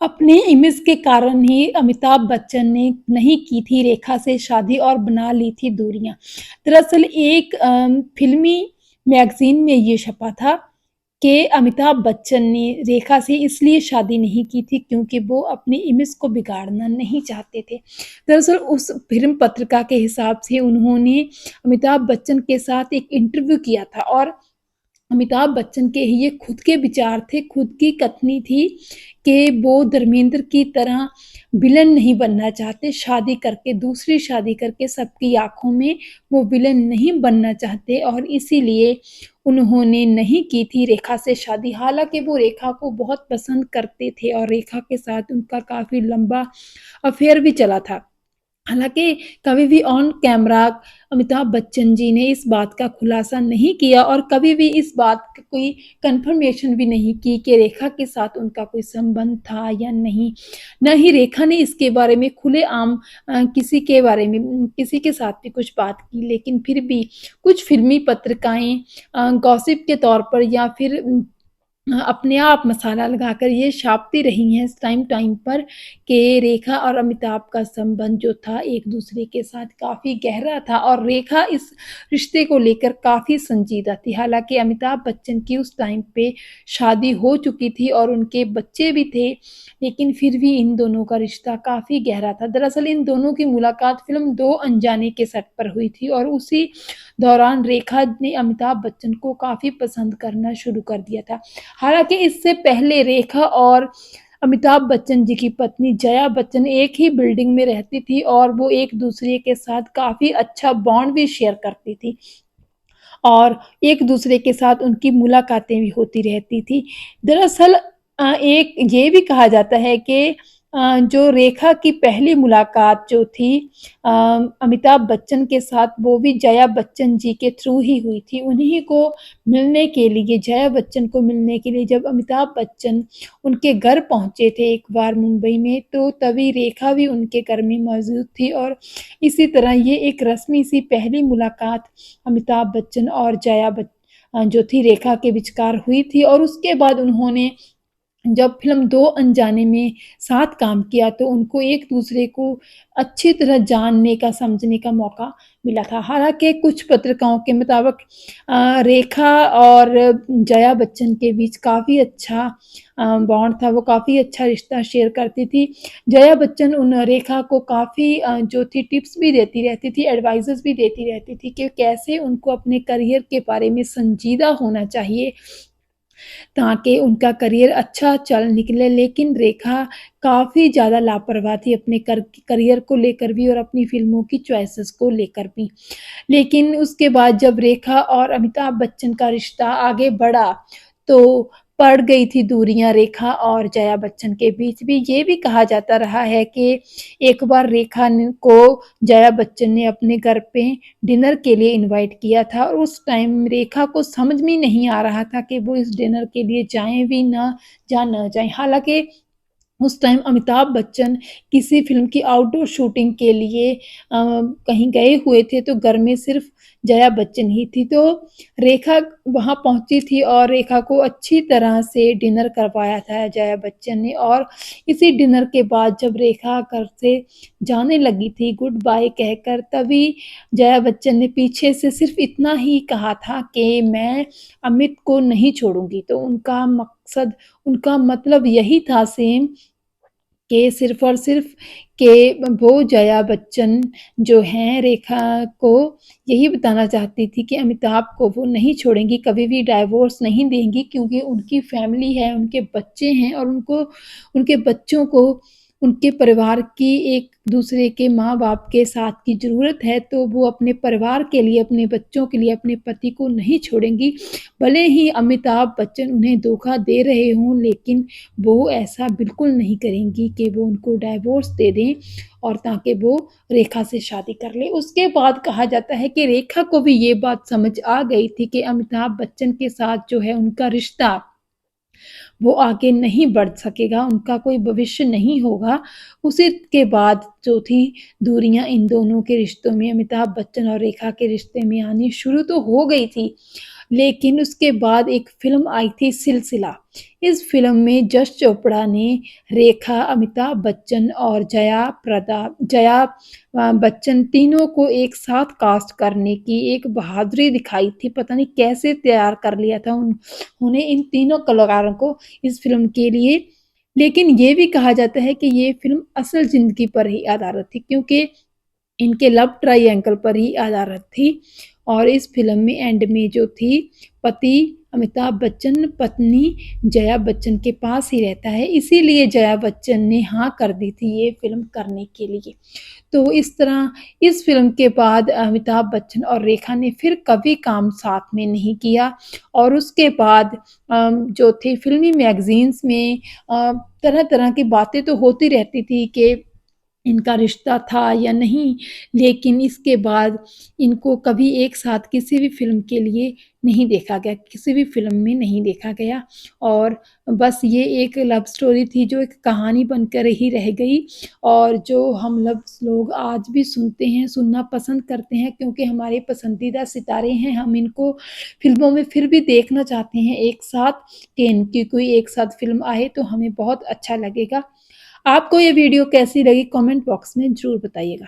अपने इमेज के कारण ही अमिताभ बच्चन ने नहीं की थी रेखा से शादी और बना ली थी दूरियाँ। दरअसल एक फ़िल्मी मैगज़ीन में ये छपा था कि अमिताभ बच्चन ने रेखा से इसलिए शादी नहीं की थी क्योंकि वो अपनी इमेज को बिगाड़ना नहीं चाहते थे। दरअसल उस फ़िल्म पत्रिका के हिसाब से उन्होंने अमिताभ बच्चन के साथ एक इंटरव्यू किया था और अमिताभ बच्चन के ये खुद के विचार थे, खुद की कथनी थी कि वो धर्मेंद्र की तरह विलेन नहीं बनना चाहते, शादी करके दूसरी शादी करके सबकी आँखों में वो विलेन नहीं बनना चाहते और इसीलिए उन्होंने नहीं की थी रेखा से शादी। हालाँकि वो रेखा को बहुत पसंद करते थे और रेखा के साथ उनका काफ़ी लंबा अफ़ेयर भी चला था। हालाँकि कभी भी ऑन कैमरा अमिताभ बच्चन जी ने इस बात का खुलासा नहीं किया और कभी भी इस बात की कोई कन्फर्मेशन भी नहीं की कि रेखा के साथ उनका कोई संबंध था या नहीं। ना ही रेखा ने इसके बारे में खुलेआम किसी के बारे में किसी के साथ भी कुछ बात की, लेकिन फिर भी कुछ फ़िल्मी पत्रिकाएँ गॉसिप के तौर पर या फिर अपने आप मसाला लगाकर ये छापती रही हैं टाइम-टाइम पर कि रेखा और अमिताभ का संबंध जो था एक-दूसरे के साथ काफ़ी गहरा था और रेखा इस रिश्ते को लेकर काफ़ी संजीदा थी। हालाँकि अमिताभ बच्चन की उस टाइम पे शादी हो चुकी थी और उनके बच्चे भी थे, लेकिन फिर भी इन दोनों का रिश्ता काफ़ी गहरा था। दरअसल इन दोनों की मुलाकात फ़िल्म दो अनजाने के सेट पर हुई थी और उसी दौरान रेखा ने अमिताभ बच्चन को काफ़ी पसंद करना शुरू कर दिया था। हालाँकि इससे पहले रेखा और अमिताभ बच्चन जी की पत्नी जया बच्चन एक ही बिल्डिंग में रहती थी और वो एक-दूसरे के साथ काफ़ी अच्छा बॉन्ड भी शेयर करती थी और एक-दूसरे के साथ उनकी मुलाकातें भी होती रहती थी। दरअसल एक ये भी कहा जाता है कि जो रेखा की पहली मुलाकात जो थी अ, अमिताभ बच्चन के साथ वो भी जया बच्चन जी के थ्रू ही हुई थी। उन्हीं को मिलने के लिए जया बच्चन को मिलने के लिए जब अमिताभ बच्चन उनके घर पहुँचे थे एक बार मुंबई में, तो तभी रेखा भी उनके घर में मौजूद थी और इसी तरह ये एक रस्मी सी पहली मुलाकात अमिताभ बच्चन और जो थी रेखा के विचकार हुई थी और उसके बाद उन्होंने जब फ़िल्म दो अनजाने में साथ काम किया तो उनको एक-दूसरे को अच्छी तरह जानने का, समझने का मौका मिला था। हालाँकि कुछ पत्रिकाओं के मुताबिक रेखा और जया बच्चन के बीच काफ़ी अच्छा बॉन्ड था, वो काफ़ी अच्छा रिश्ता शेयर करती थी। जया बच्चन उन रेखा को काफ़ी जो थी टिप्स भी देती रहती थी, एडवाइसेज़ भी देती रहती थी कि कैसे उनको अपने करियर के बारे में संजीदा होना चाहिए ताकि उनका करियर अच्छा चल निकले, लेकिन रेखा काफ़ी ज़्यादा लापरवाह थी अपने करियर को लेकर भी और अपनी फ़िल्मों की चॉइसेस को लेकर भी। लेकिन उसके बाद जब रेखा और अमिताभ बच्चन का रिश्ता आगे बढ़ा, तो पड़ गई थी दूरियाँ रेखा और जया बच्चन के बीच भी। ये भी कहा जाता रहा है कि एक बार रेखा न को जया बच्चन ने अपने घर पे डिनर के लिए इनवाइट किया था और उस टाइम रेखा को समझ में नहीं आ रहा था कि वो इस डिनर के लिए जाएँ भी ना जाएँ। हालाँकि उस टाइम अमिताभ बच्चन किसी फ़िल्म की आउटडोर शूटिंग के लिए कहीं गए हुए थे, तो घर में सिर्फ़ जया बच्चन ही थी। तो रेखा वहाँ पहुँची थी और रेखा को अच्छी तरह से डिनर करवाया था जया बच्चन ने और इसी डिनर के बाद जब रेखा घर से जाने लगी थी गुड बाय कहकर, तभी जया बच्चन ने पीछे से सिर्फ़ इतना ही कहा था कि मैं अमित को नहीं छोड़ूँगी। तो उनका मतलब यही था सेम कि सिर्फ़ और सिर्फ़ कि वो जया बच्चन जो हैं रेखा को यही बताना चाहती थी कि अमिताभ को वो नहीं छोड़ेंगी, कभी भी डाइवोर्स नहीं देंगी क्योंकि उनकी फैमिली है, उनके बच्चे हैं और उनको उनके बच्चों को उनके परिवार की एक-दूसरे के माँ-बाप के साथ की ज़रूरत है, तो वो अपने परिवार के लिए, अपने बच्चों के लिए अपने पति को नहीं छोड़ेंगी। भले ही अमिताभ बच्चन उन्हें धोखा दे रहे हों, लेकिन वो ऐसा बिल्कुल नहीं करेंगी कि वो उनको डाइवोर्स दे दें और ताकि वो रेखा से शादी कर लें। उसके बाद कहा जाता है कि रेखा को भी ये बात समझ आ गई थी कि अमिताभ बच्चन के साथ जो है उनका रिश्ता वो आगे नहीं बढ़ सकेगा, उनका कोई भविष्य नहीं होगा। उसी के बाद जो थी दूरियाँ इन दोनों के रिश्तों में अमिताभ बच्चन और रेखा के रिश्ते में आनी शुरू तो हो गई थी। लेकिन उसके बाद एक फ़िल्म आई थी सिलसिला। इस फ़िल्म में यश चोपड़ा ने रेखा, अमिताभ बच्चन और जया बच्चन तीनों को एक साथ कास्ट करने की एक बहादुरी दिखाई थी। पता नहीं कैसे तैयार कर लिया था उन्होंने इन तीनों कलाकारों को इस फ़िल्म के लिए। लेकिन ये भी कहा जाता है कि ये फ़िल्म असल ज़िंदगी पर ही आधारित थी, क्योंकि इनके लव ट्रायंगल पर ही आधारित थी। और इस फ़िल्म में एंड में जो थी, पति अमिताभ बच्चन पत्नी जया बच्चन के पास ही रहता है, इसीलिए जया बच्चन ने हाँ कर दी थी ये फ़िल्म करने के लिए। तो इस तरह इस फ़िल्म के बाद अमिताभ बच्चन और रेखा ने फिर कभी काम साथ में नहीं किया। और उसके बाद जो थी फ़िल्मी मैगज़ीन्स में तरह-तरह की बातें तो होती रहती थी कि इनका रिश्ता था या नहीं, लेकिन इसके बाद इनको कभी एक साथ किसी भी फ़िल्म के लिए नहीं देखा गया, किसी भी फ़िल्म में नहीं देखा गया। और बस ये एक लव स्टोरी थी जो एक कहानी बनकर ही रह गई, और जो हम लोग आज भी सुनते हैं, सुनना पसंद करते हैं, क्योंकि हमारे पसंदीदा सितारे हैं। हम इनको फ़िल्मों में फिर भी देखना चाहते हैं एक साथ, कि इनकी कोई एक साथ फ़िल्म आए तो हमें बहुत अच्छा लगेगा। आपको ये वीडियो कैसी लगी कमेंट बॉक्स में ज़रूर बताइएगा।